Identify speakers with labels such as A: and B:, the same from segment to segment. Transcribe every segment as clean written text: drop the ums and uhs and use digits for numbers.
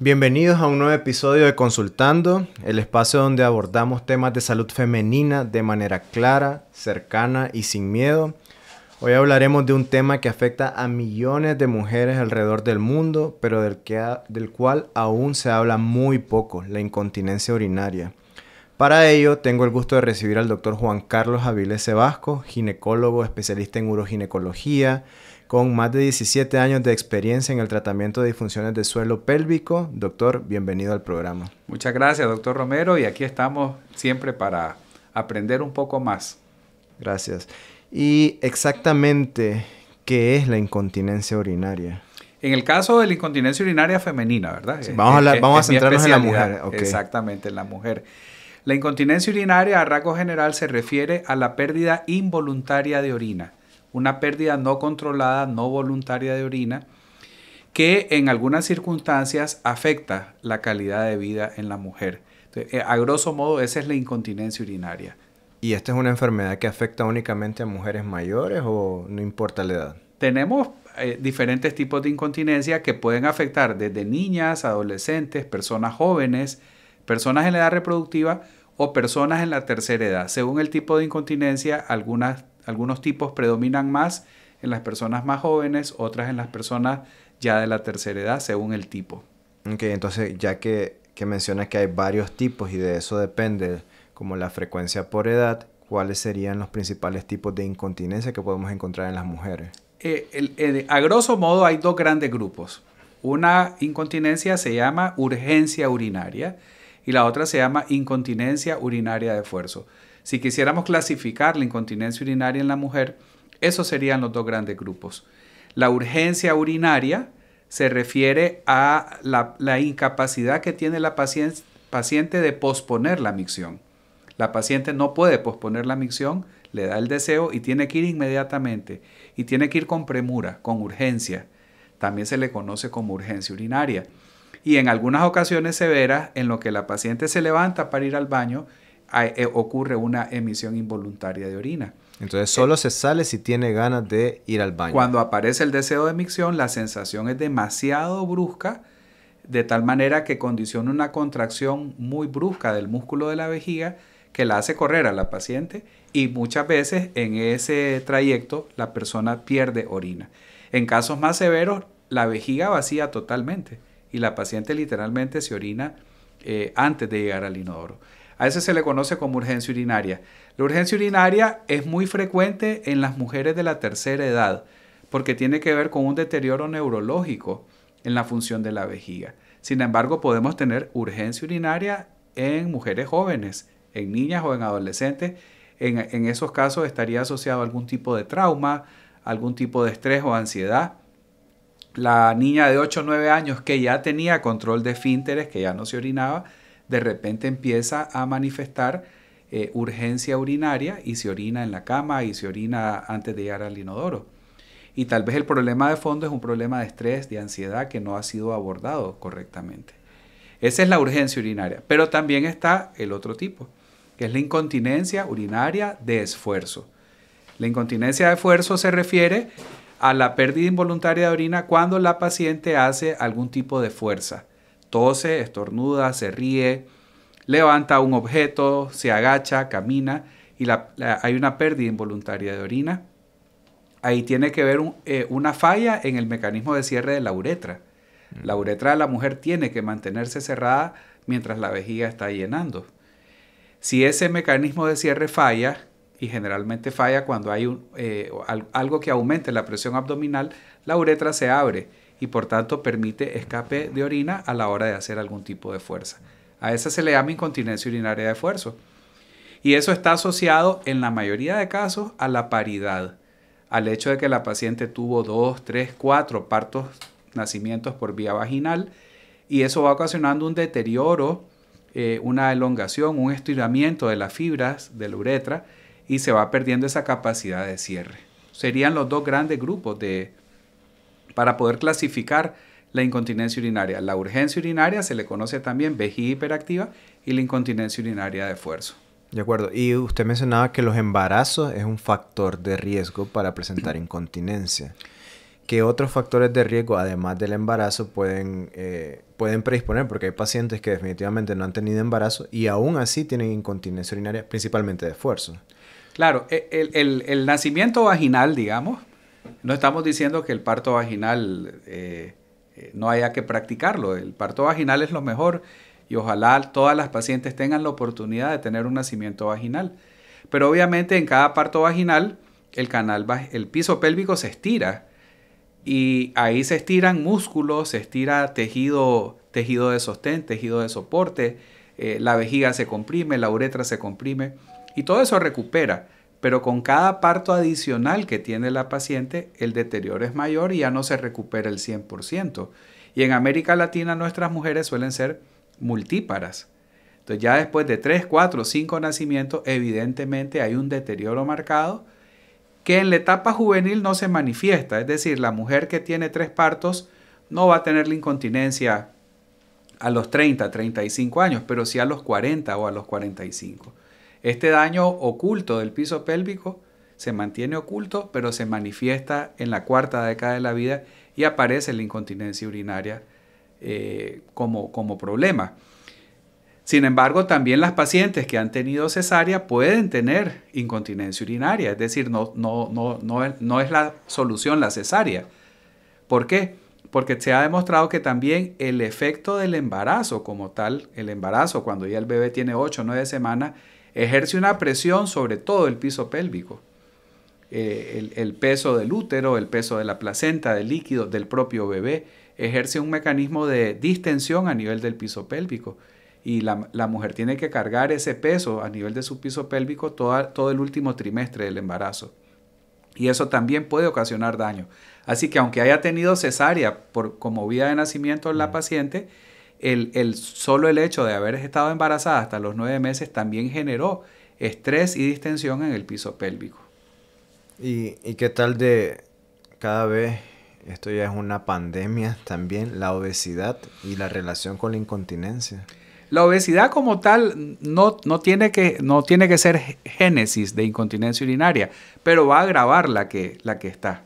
A: Bienvenidos a un nuevo episodio de Consultando, el espacio donde abordamos temas de salud femenina de manera clara, cercana y sin miedo. Hoy hablaremos de un tema que afecta a millones de mujeres alrededor del mundo, pero del cual aún se habla muy poco, la incontinencia urinaria. Para ello, tengo el gusto de recibir al doctor Juan Carlos Avilés Sebasco, ginecólogo especialista en uroginecología, con más de 17 años de experiencia en el tratamiento de disfunciones de suelo pélvico. Doctor, bienvenido al programa.
B: Muchas gracias, doctor Romero, y aquí estamos siempre para aprender un poco más.
A: Gracias. Y exactamente, ¿qué es la incontinencia urinaria?
B: En el caso de la incontinencia urinaria femenina, ¿verdad?
A: Sí, vamos a centrarnos en la mujer.
B: Okay. Exactamente, en la mujer. La incontinencia urinaria, a rasgo general, se refiere a la pérdida involuntaria de orina. Una pérdida no controlada, no voluntaria de orina, que en algunas circunstancias afecta la calidad de vida en la mujer. Entonces, a grosso modo, esa es la incontinencia urinaria.
A: ¿Y esta es una enfermedad que afecta únicamente a mujeres mayores o no importa la edad?
B: Tenemos diferentes tipos de incontinencia que pueden afectar desde niñas, adolescentes, personas jóvenes, personas en la edad reproductiva o personas en la tercera edad. Según el tipo de incontinencia, algunos tipos predominan más en las personas más jóvenes, otras en las personas ya de la tercera edad, según el tipo.
A: Ok, entonces ya que mencionas que hay varios tipos y de eso depende como la frecuencia por edad, ¿cuáles serían los principales tipos de incontinencia que podemos encontrar en las mujeres?
B: A grosso modo hay dos grandes grupos. Una incontinencia se llama urgencia urinaria y la otra se llama incontinencia urinaria de esfuerzo. Si quisiéramos clasificar la incontinencia urinaria en la mujer, esos serían los dos grandes grupos. La urgencia urinaria se refiere a la incapacidad que tiene la paciente de posponer la micción. La paciente no puede posponer la micción, le da el deseo y tiene que ir inmediatamente. Y tiene que ir con premura, con urgencia. También se le conoce como urgencia urinaria. Y en algunas ocasiones severas, en lo que la paciente se levanta para ir al baño, ocurre una emisión involuntaria de orina.
A: Entonces solo se sale si tiene ganas de ir al baño.
B: Cuando aparece el deseo de micción, la sensación es demasiado brusca, de tal manera que condiciona una contracción muy brusca del músculo de la vejiga que la hace correr a la paciente y muchas veces en ese trayecto la persona pierde orina. En casos más severos, la vejiga vacía totalmente y la paciente literalmente se orina antes de llegar al inodoro. A eso se le conoce como urgencia urinaria. La urgencia urinaria es muy frecuente en las mujeres de la tercera edad porque tiene que ver con un deterioro neurológico en la función de la vejiga. Sin embargo, podemos tener urgencia urinaria en mujeres jóvenes, en niñas o en adolescentes. En esos casos estaría asociado a algún tipo de trauma, algún tipo de estrés o ansiedad. La niña de 8 o 9 años que ya tenía control de esfínteres, que ya no se orinaba, de repente empieza a manifestar urgencia urinaria y se orina en la cama y se orina antes de llegar al inodoro. Y tal vez el problema de fondo es un problema de estrés, de ansiedad que no ha sido abordado correctamente. Esa es la urgencia urinaria. Pero también está el otro tipo, que es la incontinencia urinaria de esfuerzo. La incontinencia de esfuerzo se refiere a la pérdida involuntaria de orina cuando la paciente hace algún tipo de fuerza. Tose, estornuda, se ríe, levanta un objeto, se agacha, camina y hay una pérdida involuntaria de orina. Ahí tiene que ver una falla en el mecanismo de cierre de la uretra. La uretra de la mujer tiene que mantenerse cerrada mientras la vejiga está llenando. Si ese mecanismo de cierre falla, y generalmente falla cuando hay algo que aumente la presión abdominal, la uretra se abre y por tanto permite escape de orina a la hora de hacer algún tipo de fuerza. A esa se le llama incontinencia urinaria de esfuerzo. Y eso está asociado en la mayoría de casos a la paridad, al hecho de que la paciente tuvo 2, 3, 4 nacimientos por vía vaginal y eso va ocasionando un deterioro, una elongación, un estiramiento de las fibras de la uretra y se va perdiendo esa capacidad de cierre. Serían los dos grandes grupos para poder clasificar la incontinencia urinaria. La urgencia urinaria se le conoce también vejiga hiperactiva y la incontinencia urinaria de esfuerzo.
A: De acuerdo. Y usted mencionaba que los embarazos es un factor de riesgo para presentar incontinencia. ¿qué otros factores de riesgo, además del embarazo, pueden predisponer? Porque hay pacientes que definitivamente no han tenido embarazo y aún así tienen incontinencia urinaria, principalmente de esfuerzo.
B: Claro, el nacimiento vaginal, digamos, no estamos diciendo que el parto vaginal no haya que practicarlo. El parto vaginal es lo mejor y ojalá todas las pacientes tengan la oportunidad de tener un nacimiento vaginal. Pero obviamente en cada parto vaginal el piso pélvico se estira y ahí se estiran músculos, se estira tejido de sostén, tejido de soporte, la vejiga se comprime, la uretra se comprime y todo eso recupera. Pero con cada parto adicional que tiene la paciente, el deterioro es mayor y ya no se recupera el 100%. Y en América Latina nuestras mujeres suelen ser multíparas. Entonces ya después de 3, 4, 5 nacimientos, evidentemente hay un deterioro marcado que en la etapa juvenil no se manifiesta. Es decir, la mujer que tiene 3 partos no va a tener la incontinencia a los 30, 35 años, pero sí a los 40 o a los 45. Este daño oculto del piso pélvico se mantiene oculto, pero se manifiesta en la 4ª década de la vida y aparece la incontinencia urinaria como problema. Sin embargo, también las pacientes que han tenido cesárea pueden tener incontinencia urinaria, es decir, no es la solución la cesárea. ¿Por qué? Porque se ha demostrado que también el efecto del embarazo como tal, el embarazo cuando ya el bebé tiene 8 o 9 semanas, ejerce una presión sobre todo el piso pélvico. El peso del útero, el peso de la placenta, del líquido, del propio bebé, ejerce un mecanismo de distensión a nivel del piso pélvico. Y la mujer tiene que cargar ese peso a nivel de su piso pélvico todo el último trimestre del embarazo. Y eso también puede ocasionar daño. Así que aunque haya tenido cesárea como vía de nacimiento en la paciente, solo el hecho de haber estado embarazada hasta los 9 meses también generó estrés y distensión en el piso pélvico.
A: ¿Y qué tal de cada vez, esto ya es una pandemia también, la obesidad y la relación con la incontinencia?
B: La obesidad como tal no tiene que ser génesis de incontinencia urinaria, pero va a agravar la que está.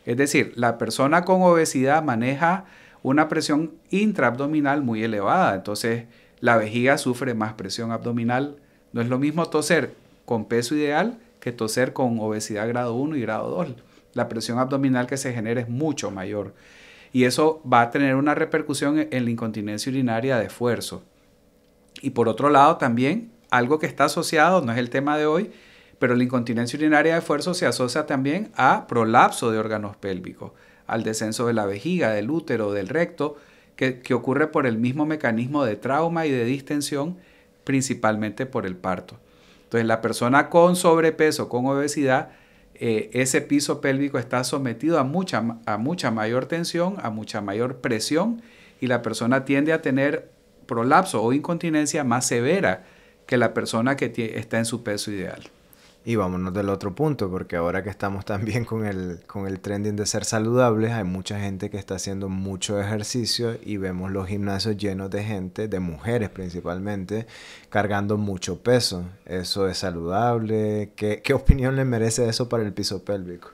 B: Es decir, la persona con obesidad maneja una presión intraabdominal muy elevada, entonces la vejiga sufre más presión abdominal. No es lo mismo toser con peso ideal que toser con obesidad grado 1 y grado 2. La presión abdominal que se genera es mucho mayor y eso va a tener una repercusión en la incontinencia urinaria de esfuerzo. Y por otro lado también, algo que está asociado, no es el tema de hoy, pero la incontinencia urinaria de esfuerzo se asocia también a prolapso de órganos pélvicos, al descenso de la vejiga, del útero, del recto, que ocurre por el mismo mecanismo de trauma y de distensión, principalmente por el parto. Entonces, la persona con sobrepeso, con obesidad, ese piso pélvico está sometido a mucha mayor tensión, a mucha mayor presión, y la persona tiende a tener prolapso o incontinencia más severa que la persona que está en su peso ideal.
A: Y vámonos del otro punto, porque ahora que estamos también con el trending de ser saludables, hay mucha gente que está haciendo mucho ejercicio y vemos los gimnasios llenos de gente, de mujeres principalmente, cargando mucho peso. ¿Eso es saludable? ¿Qué opinión le merece eso para el piso pélvico?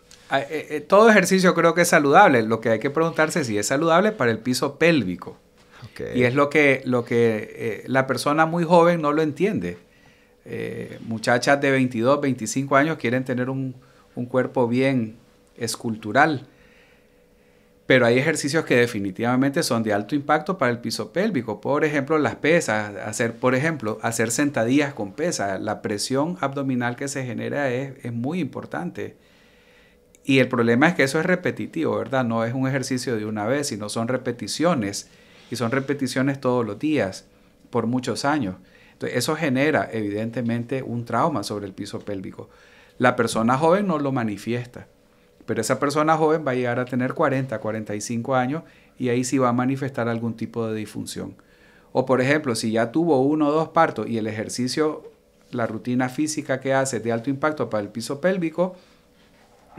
B: Todo ejercicio creo que es saludable. Lo que hay que preguntarse es si es saludable para el piso pélvico. Okay. Y es lo que la persona muy joven no lo entiende. Muchachas de 22, 25 años quieren tener un cuerpo bien escultural, pero hay ejercicios que definitivamente son de alto impacto para el piso pélvico. Por ejemplo, las pesas, hacer sentadillas con pesas. La presión abdominal que se genera es muy importante. Y el problema es que eso es repetitivo, ¿verdad? No es un ejercicio de una vez, sino son repeticiones. Y son repeticiones todos los días, por muchos años. Entonces, eso genera evidentemente un trauma sobre el piso pélvico. La persona joven no lo manifiesta, pero esa persona joven va a llegar a tener 40, 45 años y ahí sí va a manifestar algún tipo de disfunción. O por ejemplo, si ya tuvo 1 o 2 partos y el ejercicio, la rutina física que hace de alto impacto para el piso pélvico,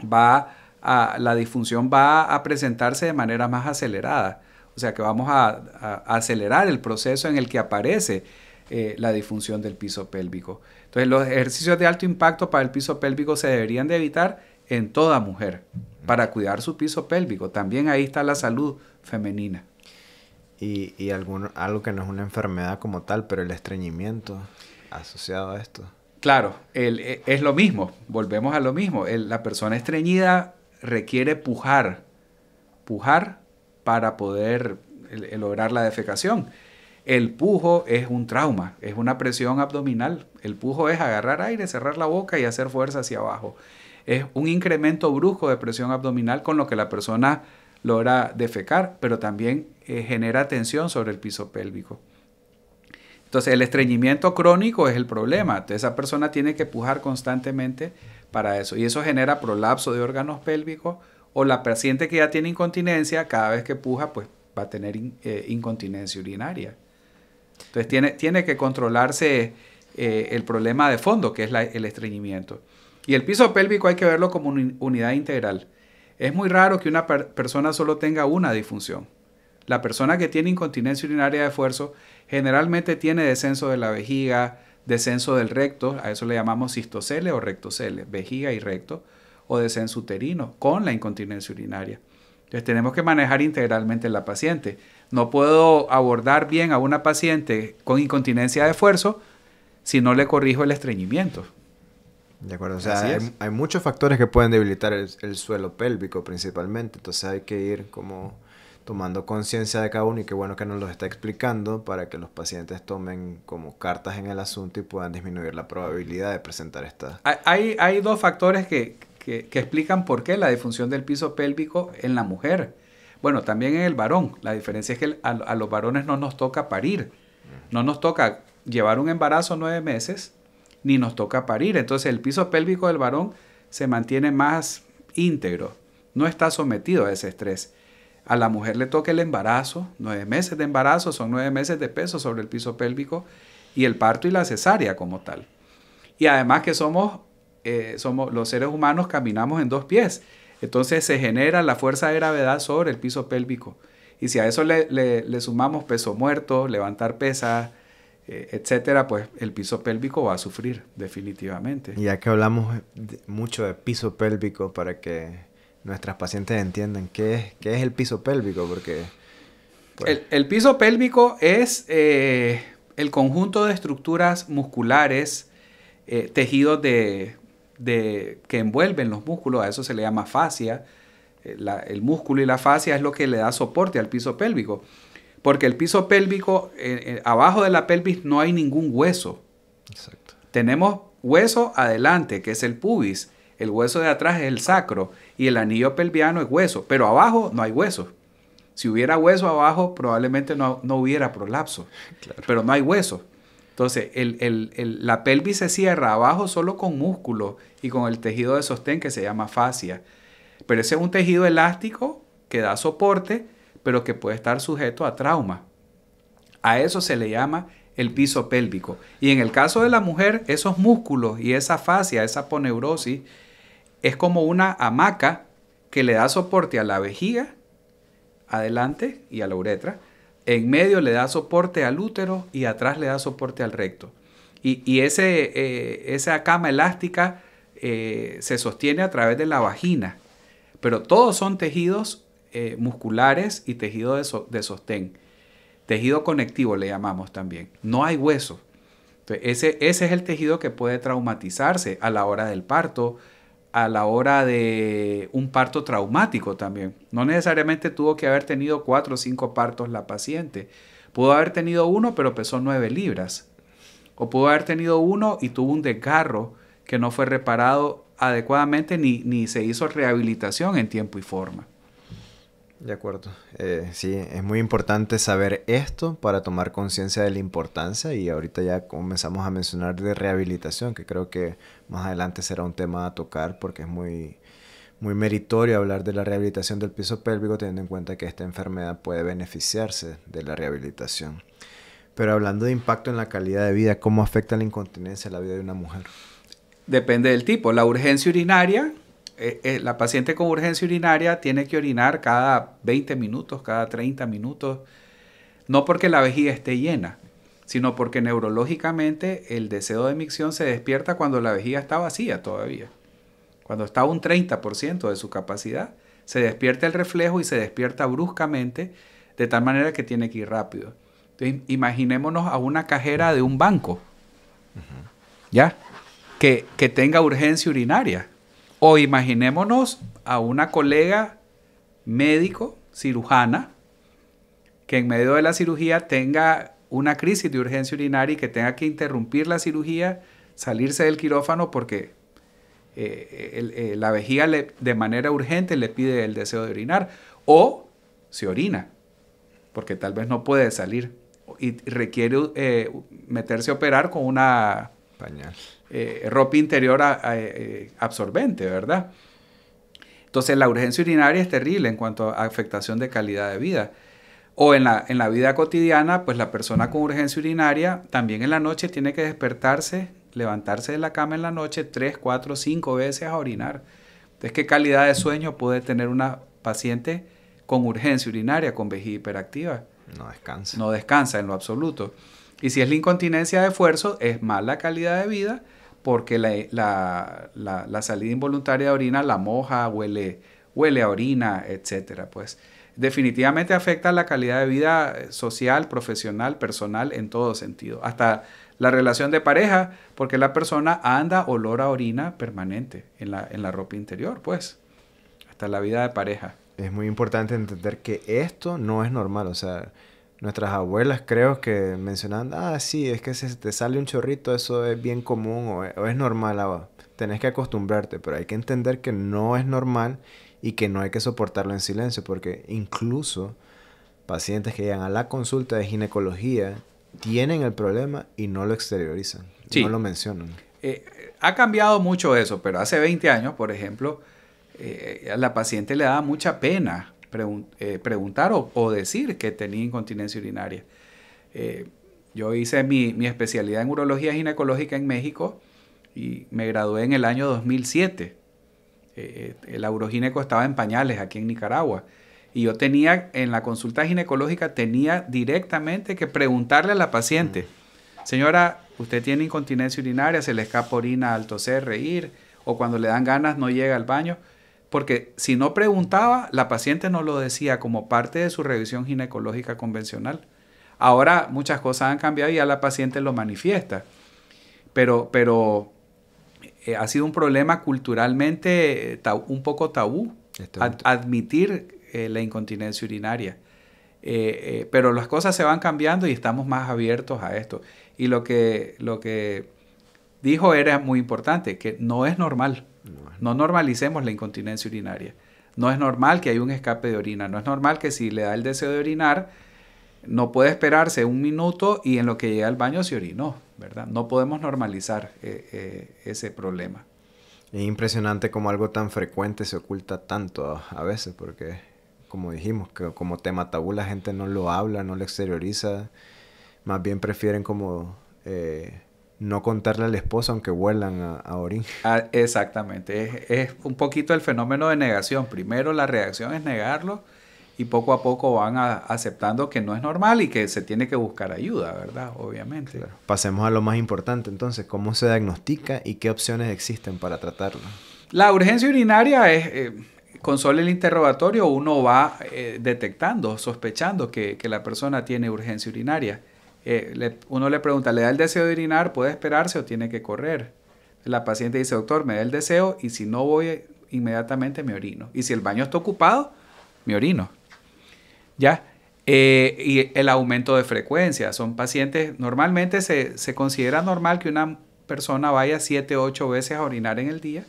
B: la disfunción va a presentarse de manera más acelerada. O sea que vamos a acelerar el proceso en el que aparece la disfunción del piso pélvico. Entonces los ejercicios de alto impacto para el piso pélvico se deberían de evitar en toda mujer. para cuidar su piso pélvico. También ahí está la salud femenina.
A: Y algo que no es una enfermedad como tal, pero el estreñimiento asociado a esto.
B: Claro, es lo mismo, volvemos a lo mismo. La persona estreñida requiere pujar para poder lograr la defecación. El pujo es un trauma, es una presión abdominal. El pujo es agarrar aire, cerrar la boca y hacer fuerza hacia abajo. Es un incremento brusco de presión abdominal con lo que la persona logra defecar, pero también genera tensión sobre el piso pélvico. Entonces, el estreñimiento crónico es el problema. Entonces, esa persona tiene que pujar constantemente para eso. Y eso genera prolapso de órganos pélvicos, o la paciente que ya tiene incontinencia, cada vez que puja, pues va a tener incontinencia urinaria. Entonces, tiene que controlarse el problema de fondo, que es el estreñimiento. Y el piso pélvico hay que verlo como una unidad integral. Es muy raro que una persona solo tenga una disfunción. La persona que tiene incontinencia urinaria de esfuerzo generalmente tiene descenso de la vejiga, descenso del recto, a eso le llamamos cistocele o rectocele, vejiga y recto, o descenso uterino con la incontinencia urinaria. Entonces tenemos que manejar integralmente la paciente. No puedo abordar bien a una paciente con incontinencia de esfuerzo si no le corrijo el estreñimiento.
A: De acuerdo, o sea, hay muchos factores que pueden debilitar el suelo pélvico principalmente, entonces hay que ir como tomando conciencia de cada uno, y qué bueno que nos lo está explicando para que los pacientes tomen como cartas en el asunto y puedan disminuir la probabilidad de presentar esta.
B: Hay dos factores que explican por qué la disfunción del piso pélvico en la mujer. Bueno, también en el varón. La diferencia es que a los varones no nos toca parir. No nos toca llevar un embarazo 9 meses, ni nos toca parir. Entonces el piso pélvico del varón se mantiene más íntegro. No está sometido a ese estrés. A la mujer le toca el embarazo, 9 meses de embarazo, son 9 meses de peso sobre el piso pélvico, y el parto y la cesárea como tal. Y además que somos los seres humanos, caminamos en 2 pies. Entonces se genera la fuerza de gravedad sobre el piso pélvico. Y si a eso le sumamos peso muerto, levantar pesas, etcétera, pues el piso pélvico va a sufrir definitivamente.
A: Ya que hablamos mucho de piso pélvico, para que nuestras pacientes entiendan qué es el piso pélvico, porque
B: pues, el piso pélvico es el conjunto de estructuras musculares, tejidos que envuelven los músculos. A eso se le llama fascia. El músculo y la fascia es lo que le da soporte al piso pélvico, porque el piso pélvico, abajo de la pelvis no hay ningún hueso.
A: Exacto.
B: Tenemos hueso adelante, que es el pubis. El hueso de atrás es el sacro y el anillo pelviano es hueso, pero abajo no hay hueso. Si hubiera hueso abajo, probablemente no hubiera prolapso, claro. Pero no hay hueso. Entonces, la pelvis se cierra abajo solo con músculo y con el tejido de sostén que se llama fascia. Pero ese es un tejido elástico que da soporte, pero que puede estar sujeto a trauma. A eso se le llama el piso pélvico. Y en el caso de la mujer, esos músculos y esa fascia, esa aponeurosis, es como una hamaca que le da soporte a la vejiga, adelante, y a la uretra. En medio le da soporte al útero y atrás le da soporte al recto. Y esa cama elástica se sostiene a través de la vagina. Pero todos son tejidos musculares y tejido de sostén. Tejido conectivo le llamamos también. No hay hueso. Entonces, ese es el tejido que puede traumatizarse a la hora del parto, a la hora de un parto traumático también. No necesariamente tuvo que haber tenido 4 o 5 partos la paciente. Pudo haber tenido uno, pero pesó 9 libras. O pudo haber tenido uno y tuvo un desgarro que no fue reparado adecuadamente ni se hizo rehabilitación en tiempo y forma.
A: De acuerdo. Sí, es muy importante saber esto para tomar conciencia de la importancia, y ahorita ya comenzamos a mencionar de rehabilitación, que creo que más adelante será un tema a tocar, porque es muy meritorio hablar de la rehabilitación del piso pélvico, teniendo en cuenta que esta enfermedad puede beneficiarse de la rehabilitación. Pero hablando de impacto en la calidad de vida, ¿cómo afecta la incontinencia a la vida de una mujer?
B: Depende del tipo. La urgencia urinaria, la paciente con urgencia urinaria tiene que orinar cada 20 minutos, cada 30 minutos, no porque la vejiga esté llena, sino porque neurológicamente el deseo de micción se despierta cuando la vejiga está vacía todavía. cuando está a un 30% de su capacidad, se despierta el reflejo y se despierta bruscamente, de tal manera que tiene que ir rápido. Entonces, imaginémonos a una cajera de un banco, ¿ya? Que tenga urgencia urinaria. O imaginémonos a una colega médico, cirujana, que en medio de la cirugía tenga una crisis de urgencia urinaria y que tenga que interrumpir la cirugía, salirse del quirófano porque la vejiga de manera urgente le pide el deseo de orinar, o se orina, porque tal vez no puede salir y requiere meterse a operar con una
A: pañal,
B: ropa interior absorbente, ¿verdad? Entonces la urgencia urinaria es terrible en cuanto a afectación de calidad de vida. O en la vida cotidiana, pues la persona con urgencia urinaria también en la noche tiene que despertarse, levantarse de la cama en la noche 3, 4, 5 veces a orinar. Entonces, ¿qué calidad de sueño puede tener una paciente con urgencia urinaria, con vejiga hiperactiva?
A: No descansa.
B: No descansa en lo absoluto. Y si es la incontinencia de esfuerzo, es mala calidad de vida porque la salida involuntaria de orina la moja, huele a orina, etcétera. Pues definitivamente afecta la calidad de vida social, profesional, personal, en todo sentido. Hasta la relación de pareja, porque la persona anda olor a orina permanente en la ropa interior, pues. Hasta la vida de pareja.
A: Es muy importante entender que esto no es normal. O sea, nuestras abuelas creo que mencionaban, sí, es que si te sale un chorrito, eso es bien común o es normal. Tenés que acostumbrarte, pero hay que entender que no es normal y que no hay que soportarlo en silencio, porque incluso pacientes que llegan a la consulta de ginecología tienen el problema y no lo exteriorizan,
B: sí.
A: No lo mencionan.
B: Ha cambiado mucho eso, pero hace 20 años, por ejemplo, a la paciente le daba mucha pena preguntar o decir que tenía incontinencia urinaria. Yo hice mi especialidad en urología ginecológica en México y me gradué en el año 2007. El urogineco estaba en pañales aquí en Nicaragua. Y yo tenía, en la consulta ginecológica, tenía directamente que preguntarle a la paciente, señora, ¿usted tiene incontinencia urinaria? ¿Se le escapa orina al toser, reír? ¿O cuando le dan ganas no llega al baño? Porque si no preguntaba, la paciente no lo decía como parte de su revisión ginecológica convencional. Ahora muchas cosas han cambiado y ya la paciente lo manifiesta. Pero ha sido un problema culturalmente un poco tabú admitir la incontinencia urinaria. Pero las cosas se van cambiando y estamos más abiertos a esto. Y lo que dijo era muy importante, que no es normal. No normalicemos la incontinencia urinaria. No es normal que haya un escape de orina. No es normal que si le da el deseo de orinar, no puede esperarse un minuto y en lo que llega al baño se orinó, ¿verdad? No podemos normalizar ese problema.
A: Es impresionante cómo algo tan frecuente se oculta tanto a veces, porque como dijimos, que como tema tabú la gente no lo habla, no lo exterioriza, más bien prefieren como no contarle al esposo aunque huelan a orín.
B: Exactamente, es un poquito el fenómeno de negación. Primero la reacción es negarlo y poco a poco van aceptando que no es normal y que se tiene que buscar ayuda, ¿verdad? Obviamente.
A: Claro. Pasemos a lo más importante entonces, ¿cómo se diagnostica y qué opciones existen para tratarlo?
B: La urgencia urinaria es, con solo el interrogatorio uno va detectando, sospechando que la persona tiene urgencia urinaria. Uno le pregunta, ¿le da el deseo de orinar? ¿Puede esperarse o tiene que correr? La paciente dice, doctor, me da el deseo y si no voy inmediatamente me orino. Y si el baño está ocupado, me orino. ¿Ya? Y el aumento de frecuencia. Son pacientes, normalmente se considera normal que una persona vaya 7 o 8 veces a orinar en el día.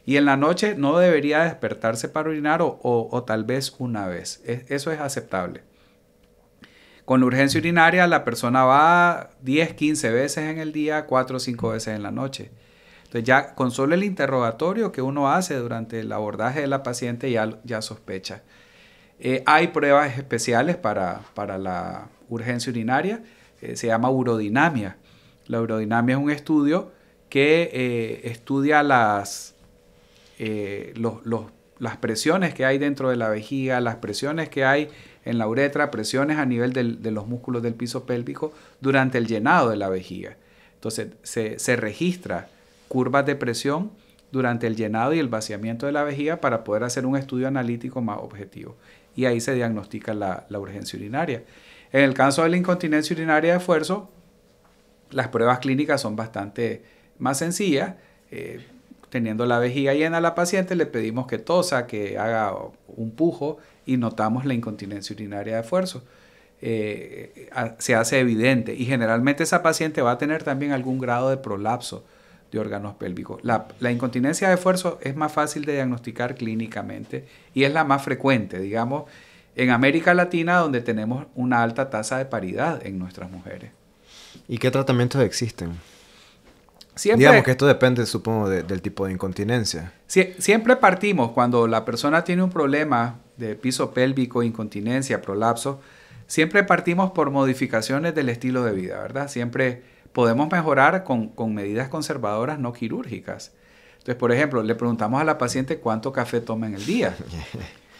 B: Y en la noche no debería despertarse para orinar o tal vez una vez. Eso es aceptable. Con la urgencia urinaria la persona va 10, 15 veces en el día, 4 o 5 veces en la noche. Entonces ya con solo el interrogatorio que uno hace durante el abordaje de la paciente ya sospecha. Hay pruebas especiales para la urgencia urinaria, se llama urodinamia. La urodinamia es un estudio que estudia las presiones que hay dentro de la vejiga, las presiones que hay en la uretra, presiones a nivel de los músculos del piso pélvico durante el llenado de la vejiga. Entonces se registra curvas de presión durante el llenado y el vaciamiento de la vejiga para poder hacer un estudio analítico más objetivo. Y ahí se diagnostica la urgencia urinaria. En el caso de la incontinencia urinaria de esfuerzo, las pruebas clínicas son bastante más sencillas. Teniendo la vejiga llena a la paciente, le pedimos que tosa, que haga un pujo y notamos la incontinencia urinaria de esfuerzo. Se hace evidente y generalmente esa paciente va a tener también algún grado de prolapso de órganos pélvicos. La incontinencia de esfuerzo es más fácil de diagnosticar clínicamente y es la más frecuente, digamos, en América Latina, donde tenemos una alta tasa de paridad en nuestras mujeres.
A: ¿Y qué tratamientos existen?
B: Siempre,
A: digamos que esto depende, supongo, del tipo de incontinencia.
B: Siempre partimos, cuando la persona tiene un problema de piso pélvico, incontinencia, prolapso, siempre partimos por modificaciones del estilo de vida, ¿verdad? Siempre podemos mejorar con medidas conservadoras no quirúrgicas. Entonces, por ejemplo, le preguntamos a la paciente cuánto café toma en el día.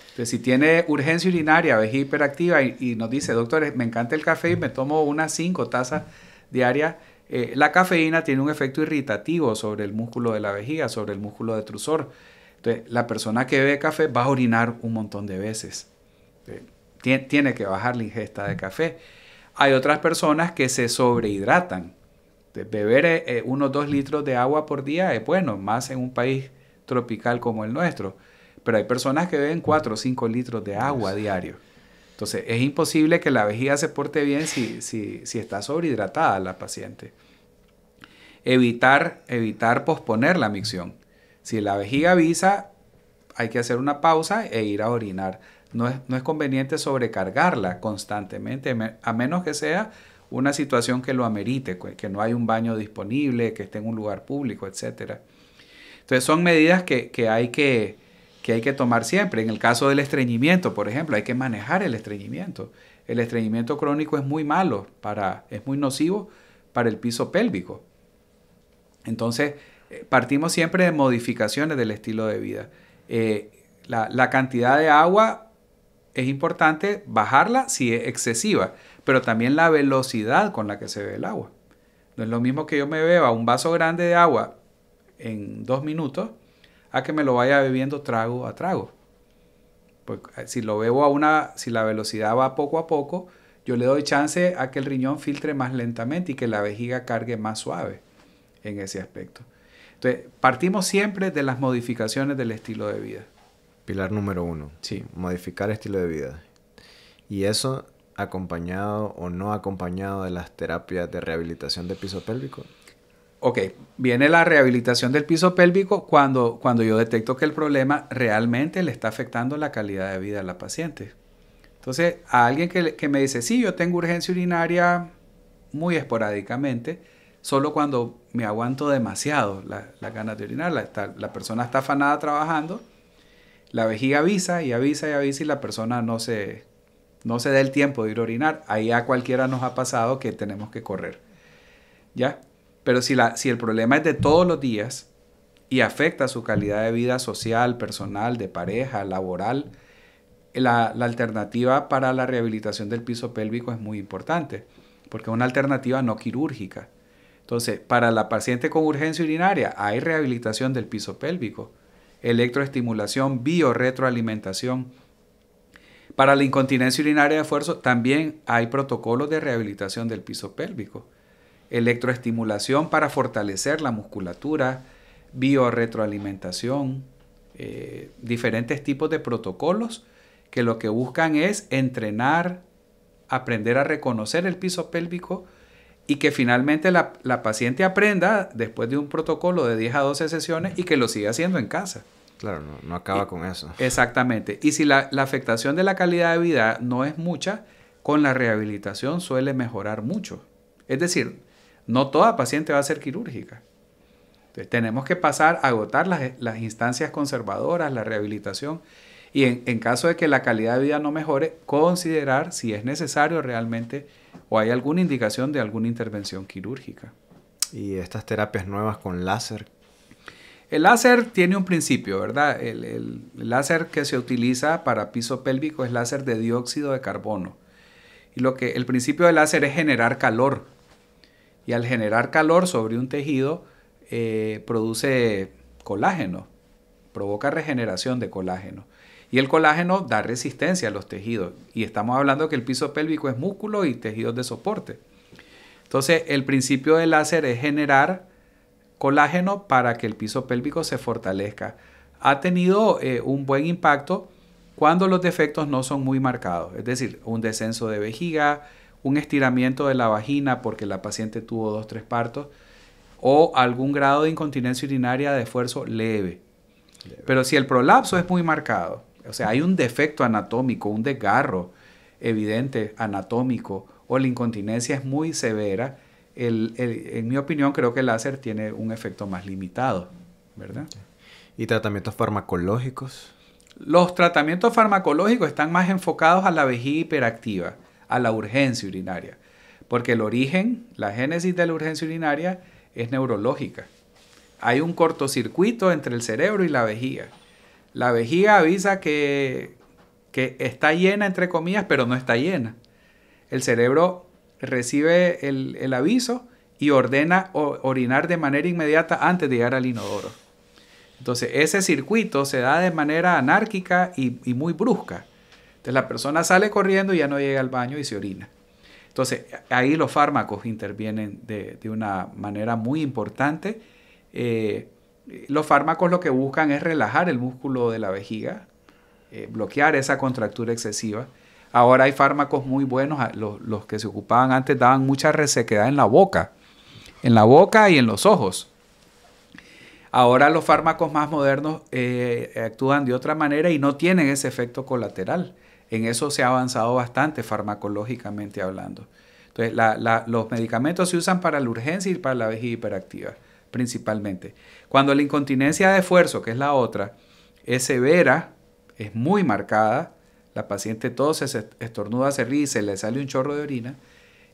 B: Entonces, si tiene urgencia urinaria, vejiga hiperactiva y nos dice, doctor, me encanta el café y me tomo unas 5 tazas diarias, la cafeína tiene un efecto irritativo sobre el músculo de la vejiga, sobre el músculo detrusor. Entonces, la persona que bebe café va a orinar un montón de veces. Tiene que bajar la ingesta de café. Hay otras personas que se sobrehidratan. Beber unos 2 litros de agua por día es bueno, más en un país tropical como el nuestro. Pero hay personas que beben 4 o 5 litros de agua diario. Entonces, es imposible que la vejiga se porte bien si está sobrehidratada la paciente. Evitar posponer la micción. Si la vejiga avisa, hay que hacer una pausa e ir a orinar. No es conveniente sobrecargarla constantemente, a menos que sea una situación que lo amerite, que no hay un baño disponible, que esté en un lugar público, etc. Entonces, son medidas que hay que tomar siempre. En el caso del estreñimiento, por ejemplo, hay que manejar el estreñimiento. El estreñimiento crónico es muy malo, es muy nocivo para el piso pélvico. Entonces, partimos siempre de modificaciones del estilo de vida. La cantidad de agua es importante bajarla si es excesiva, pero también la velocidad con la que se bebe el agua. No es lo mismo que yo me beba un vaso grande de agua en 2 minutos a que me lo vaya bebiendo trago a trago. Pues, si la velocidad va poco a poco, yo le doy chance a que el riñón filtre más lentamente y que la vejiga cargue más suave en ese aspecto. Entonces, partimos siempre de las modificaciones del estilo de vida.
A: Pilar número 1.
B: Sí.
A: Modificar estilo de vida. Y eso acompañado o no acompañado de las terapias de rehabilitación del piso pélvico.
B: Ok, viene la rehabilitación del piso pélvico cuando yo detecto que el problema realmente le está afectando la calidad de vida a la paciente. Entonces, a alguien que me dice, sí, yo tengo urgencia urinaria muy esporádicamente, solo cuando me aguanto demasiado las ganas de orinar. La persona está afanada trabajando, la vejiga avisa y avisa y avisa y la persona no se da el tiempo de ir a orinar. Ahí a cualquiera nos ha pasado que tenemos que correr, ¿ya? Pero si el problema es de todos los días y afecta su calidad de vida social, personal, de pareja, laboral, la alternativa para la rehabilitación del piso pélvico es muy importante, porque es una alternativa no quirúrgica. Entonces, para la paciente con urgencia urinaria hay rehabilitación del piso pélvico, electroestimulación, biorretroalimentación. Para la incontinencia urinaria de esfuerzo también hay protocolos de rehabilitación del piso pélvico. Electroestimulación para fortalecer la musculatura, biorretroalimentación, diferentes tipos de protocolos que lo que buscan es entrenar, aprender a reconocer el piso pélvico y que finalmente la paciente aprenda después de un protocolo de 10 a 12 sesiones y que lo siga haciendo en casa.
A: Claro, no acaba con eso.
B: Exactamente. Y si la afectación de la calidad de vida no es mucha, con la rehabilitación suele mejorar mucho. Es decir, no toda paciente va a ser quirúrgica. Entonces, tenemos que pasar a agotar las instancias conservadoras, la rehabilitación, y en caso de que la calidad de vida no mejore, considerar si es necesario realmente o hay alguna indicación de alguna intervención quirúrgica.
A: ¿Y estas terapias nuevas con láser?
B: El láser tiene un principio, ¿verdad? El láser que se utiliza para piso pélvico es láser de dióxido de carbono. Y el principio del láser es generar calor. Y al generar calor sobre un tejido, produce colágeno, provoca regeneración de colágeno. Y el colágeno da resistencia a los tejidos. Y estamos hablando que el piso pélvico es músculo y tejidos de soporte. Entonces, el principio del láser es generar colágeno para que el piso pélvico se fortalezca. Ha tenido un buen impacto cuando los defectos no son muy marcados. Es decir, un descenso de vejiga, un estiramiento de la vagina porque la paciente tuvo 2 o 3 partos, o algún grado de incontinencia urinaria de esfuerzo leve. Pero si el prolapso es muy marcado, o sea, hay un defecto anatómico, un desgarro evidente anatómico, o la incontinencia es muy severa, en mi opinión creo que el láser tiene un efecto más limitado, ¿verdad?
A: ¿Y tratamientos farmacológicos?
B: Los tratamientos farmacológicos están más enfocados a la vejiga hiperactiva, a la urgencia urinaria, porque el origen, la génesis de la urgencia urinaria es neurológica. Hay un cortocircuito entre el cerebro y la vejiga. La vejiga avisa que está llena, entre comillas, pero no está llena. El cerebro recibe el aviso y ordena orinar de manera inmediata antes de llegar al inodoro. Entonces, ese circuito se da de manera anárquica y muy brusca. Entonces, la persona sale corriendo y ya no llega al baño y se orina. Entonces, ahí los fármacos intervienen de una manera muy importante. Los fármacos lo que buscan es relajar el músculo de la vejiga, bloquear esa contractura excesiva. Ahora hay fármacos muy buenos, los que se ocupaban antes daban mucha resequedad en la boca y en los ojos. Ahora los fármacos más modernos actúan de otra manera y no tienen ese efecto colateral. En eso se ha avanzado bastante farmacológicamente hablando. Entonces, los medicamentos se usan para la urgencia y para la vejiga hiperactiva, principalmente. Cuando la incontinencia de esfuerzo, que es la otra, es severa, es muy marcada, la paciente tose, se estornuda, se ríe y se le sale un chorro de orina,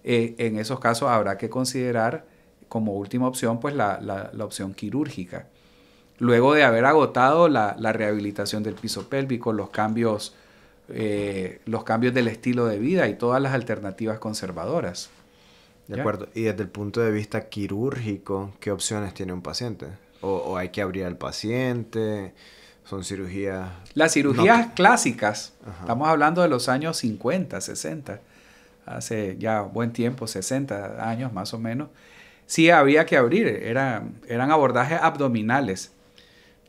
B: en esos casos habrá que considerar como última opción pues la opción quirúrgica. Luego de haber agotado la rehabilitación del piso pélvico, los cambios del estilo de vida y todas las alternativas conservadoras.
A: De acuerdo. Y desde el punto de vista quirúrgico, ¿qué opciones tiene un paciente? ¿O hay que abrir al paciente? ¿Son cirugías?
B: Las cirugías clásicas, estamos hablando de los años 50, 60, hace ya buen tiempo, 60 años más o menos, sí había que abrir, eran abordajes abdominales.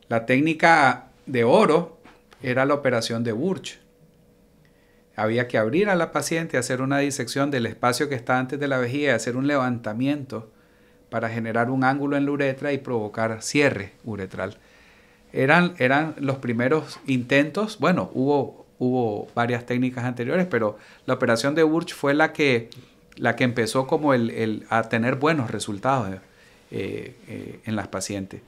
B: La técnica de oro era la operación de Burch. Había que abrir a la paciente, hacer una disección del espacio que está antes de la vejiga y hacer un levantamiento para generar un ángulo en la uretra y provocar cierre uretral. Eran los primeros intentos, bueno, hubo varias técnicas anteriores, pero la operación de Burch fue la que empezó como a tener buenos resultados en las pacientes.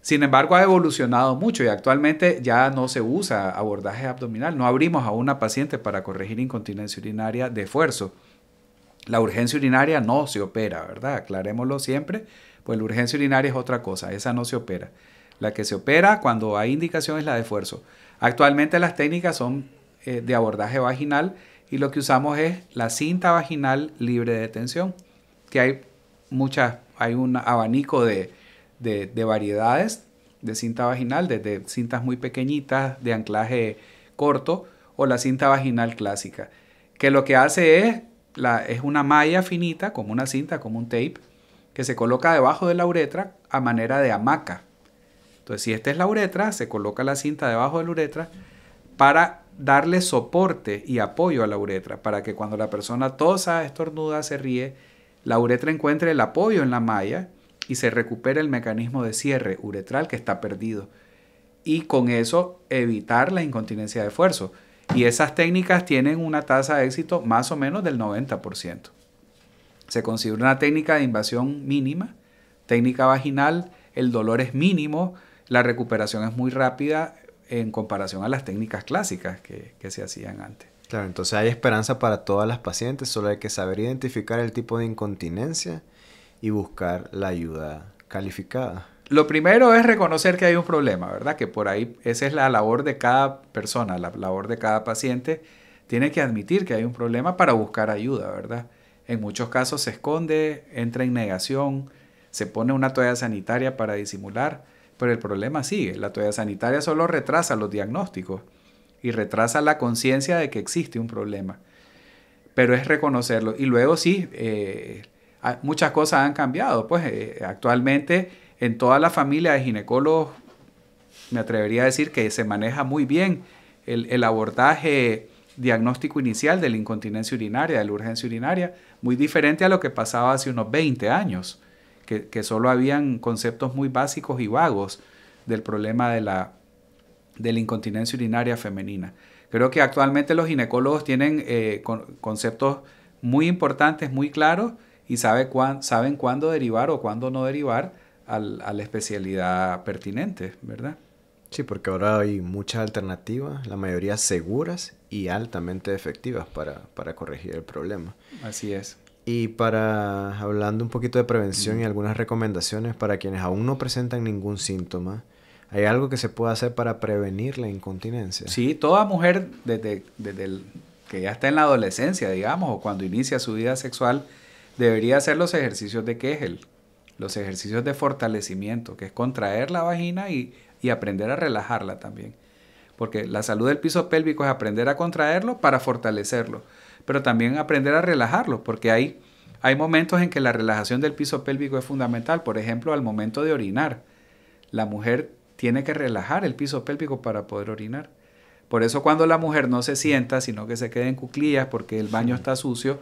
B: Sin embargo, ha evolucionado mucho y actualmente ya no se usa abordaje abdominal. No abrimos a una paciente para corregir incontinencia urinaria de esfuerzo. La urgencia urinaria no se opera, ¿verdad? Aclarémoslo siempre, pues la urgencia urinaria es otra cosa, esa no se opera. La que se opera cuando hay indicación es la de esfuerzo. Actualmente las técnicas son de abordaje vaginal y lo que usamos es la cinta vaginal libre de tensión, que hay un abanico de variedades de cinta vaginal, desde cintas muy pequeñitas de anclaje corto o la cinta vaginal clásica, que lo que hace es una malla finita, como una cinta, como un tape, que se coloca debajo de la uretra a manera de hamaca. Entonces, si esta es la uretra, se coloca la cinta debajo de la uretra para darle soporte y apoyo a la uretra, para que cuando la persona tosa, estornuda, se ríe, la uretra encuentre el apoyo en la malla y se recupere el mecanismo de cierre uretral que está perdido. Y con eso evitar la incontinencia de esfuerzo. Y esas técnicas tienen una tasa de éxito más o menos del 90%. Se considera una técnica de invasión mínima, técnica vaginal, el dolor es mínimo, la recuperación es muy rápida en comparación a las técnicas clásicas que se hacían antes.
A: Claro, entonces hay esperanza para todas las pacientes, solo hay que saber identificar el tipo de incontinencia y buscar la ayuda calificada.
B: Lo primero es reconocer que hay un problema, ¿verdad? Que por ahí esa es la labor de cada persona, la labor de cada paciente. Tiene que admitir que hay un problema para buscar ayuda, ¿verdad? En muchos casos se esconde, entra en negación, se pone una toalla sanitaria para disimular, pero el problema sigue. La toalla sanitaria solo retrasa los diagnósticos y retrasa la conciencia de que existe un problema. Pero es reconocerlo. Y luego sí, muchas cosas han cambiado. Pues actualmente en toda la familia de ginecólogos, me atrevería a decir que se maneja muy bien el abordaje diagnóstico inicial de la incontinencia urinaria, de la urgencia urinaria, muy diferente a lo que pasaba hace unos 20 años, que solo habían conceptos muy básicos y vagos del problema de la incontinencia urinaria femenina. Creo que actualmente los ginecólogos tienen conceptos muy importantes, muy claros, y saben cuándo derivar o cuándo no derivar a la especialidad pertinente, ¿verdad?
A: Sí, porque ahora hay muchas alternativas, la mayoría seguras y altamente efectivas para corregir el problema.
B: Así es.
A: Y hablando un poquito de prevención y algunas recomendaciones para quienes aún no presentan ningún síntoma, ¿hay algo que se pueda hacer para prevenir la incontinencia?
B: Sí, toda mujer desde que ya está en la adolescencia, digamos, o cuando inicia su vida sexual, debería hacer los ejercicios de Kegel, los ejercicios de fortalecimiento, que es contraer la vagina y aprender a relajarla también. Porque la salud del piso pélvico es aprender a contraerlo para fortalecerlo, pero también aprender a relajarlo, porque hay momentos en que la relajación del piso pélvico es fundamental. Por ejemplo, al momento de orinar, la mujer tiene que relajar el piso pélvico para poder orinar. Por eso cuando la mujer no se sienta, sino que se queda en cuclillas porque el baño está sucio,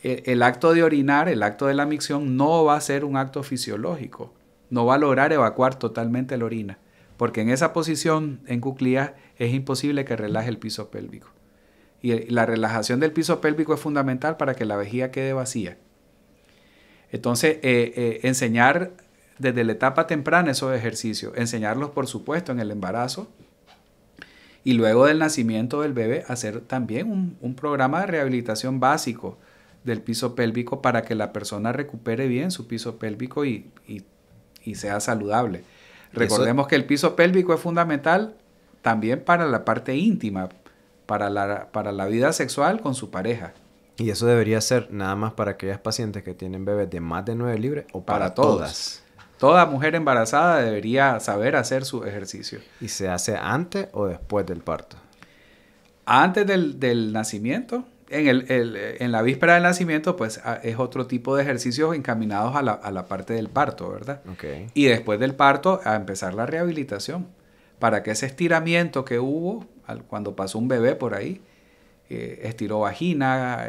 B: el acto de orinar, el acto de la micción, no va a ser un acto fisiológico. No va a lograr evacuar totalmente la orina, porque en esa posición en cuclillas es imposible que relaje el piso pélvico. Y la relajación del piso pélvico es fundamental para que la vejiga quede vacía. Entonces, enseñar desde la etapa temprana esos ejercicios, enseñarlos por supuesto en el embarazo y luego del nacimiento del bebé, hacer también un programa de rehabilitación básico del piso pélvico para que la persona recupere bien su piso pélvico y sea saludable. Recordemos que el piso pélvico es fundamental también para la parte íntima, para la vida sexual con su pareja.
A: ¿Y eso debería ser nada más para aquellas pacientes que tienen bebés de más de 9 libras o para
B: todas? Toda mujer embarazada debería saber hacer su ejercicio.
A: ¿Y se hace antes o después del parto?
B: Antes del nacimiento. En la víspera del nacimiento, pues es otro tipo de ejercicios encaminados a la parte del parto, ¿verdad?
A: Okay.
B: Y después del parto, a empezar la rehabilitación. Para que ese estiramiento que hubo cuando pasó un bebé por ahí, estiró vagina,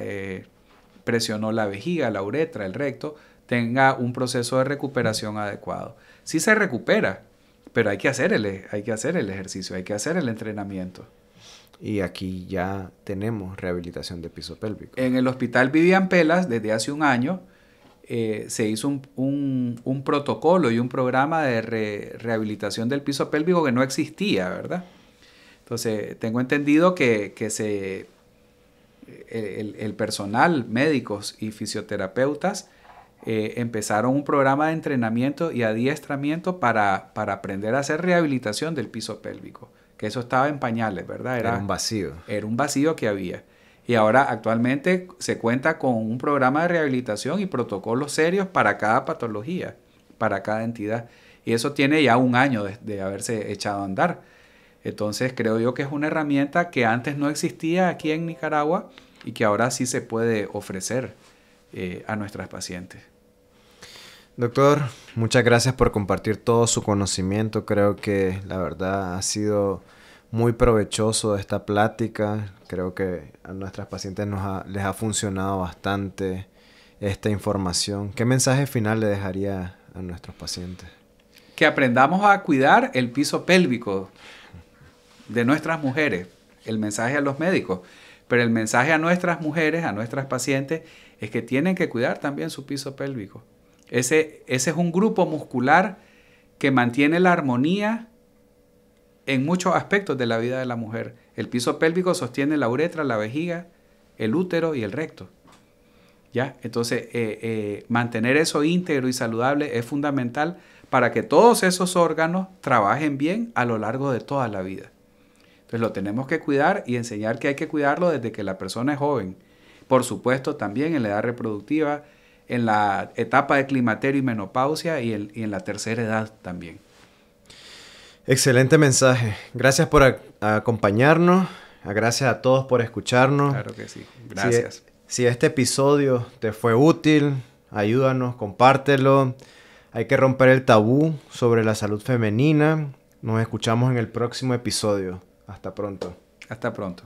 B: presionó la vejiga, la uretra, el recto, tenga un proceso de recuperación adecuado. Sí se recupera, pero hay que hacer el ejercicio, hay que hacer el entrenamiento.
A: Y aquí ya tenemos rehabilitación de piso pélvico.
B: En el Hospital Vivian Pelas, desde hace un año, se hizo un protocolo y un programa de rehabilitación del piso pélvico que no existía, ¿verdad? Entonces, tengo entendido que el personal, médicos y fisioterapeutas, empezaron un programa de entrenamiento y adiestramiento para aprender a hacer rehabilitación del piso pélvico. Que eso estaba en pañales, ¿verdad?
A: Era un vacío.
B: Era un vacío que había. Y ahora actualmente se cuenta con un programa de rehabilitación y protocolos serios para cada patología, para cada entidad. Y eso tiene ya un año de haberse echado a andar. Entonces creo yo que es una herramienta que antes no existía aquí en Nicaragua y que ahora sí se puede ofrecer a nuestras pacientes.
A: Doctor, muchas gracias por compartir todo su conocimiento. Creo que la verdad ha sido muy provechoso esta plática. Creo que a nuestras pacientes les ha funcionado bastante esta información. ¿Qué mensaje final le dejaría a nuestros pacientes?
B: Que aprendamos a cuidar el piso pélvico de nuestras mujeres. El mensaje a los médicos. Pero el mensaje a nuestras mujeres, a nuestras pacientes, es que tienen que cuidar también su piso pélvico. Ese es un grupo muscular que mantiene la armonía en muchos aspectos de la vida de la mujer. El piso pélvico sostiene la uretra, la vejiga, el útero y el recto. ¿Ya? Entonces, mantener eso íntegro y saludable es fundamental para que todos esos órganos trabajen bien a lo largo de toda la vida. Entonces, lo tenemos que cuidar y enseñar que hay que cuidarlo desde que la persona es joven. Por supuesto, también en la edad reproductiva, en la etapa de climaterio y menopausia y en la tercera edad también.
A: Excelente mensaje. Gracias por acompañarnos. Gracias a todos por escucharnos.
B: Claro que sí. Gracias.
A: Si este episodio te fue útil, ayúdanos, compártelo. Hay que romper el tabú sobre la salud femenina. Nos escuchamos en el próximo episodio. Hasta pronto.
B: Hasta pronto.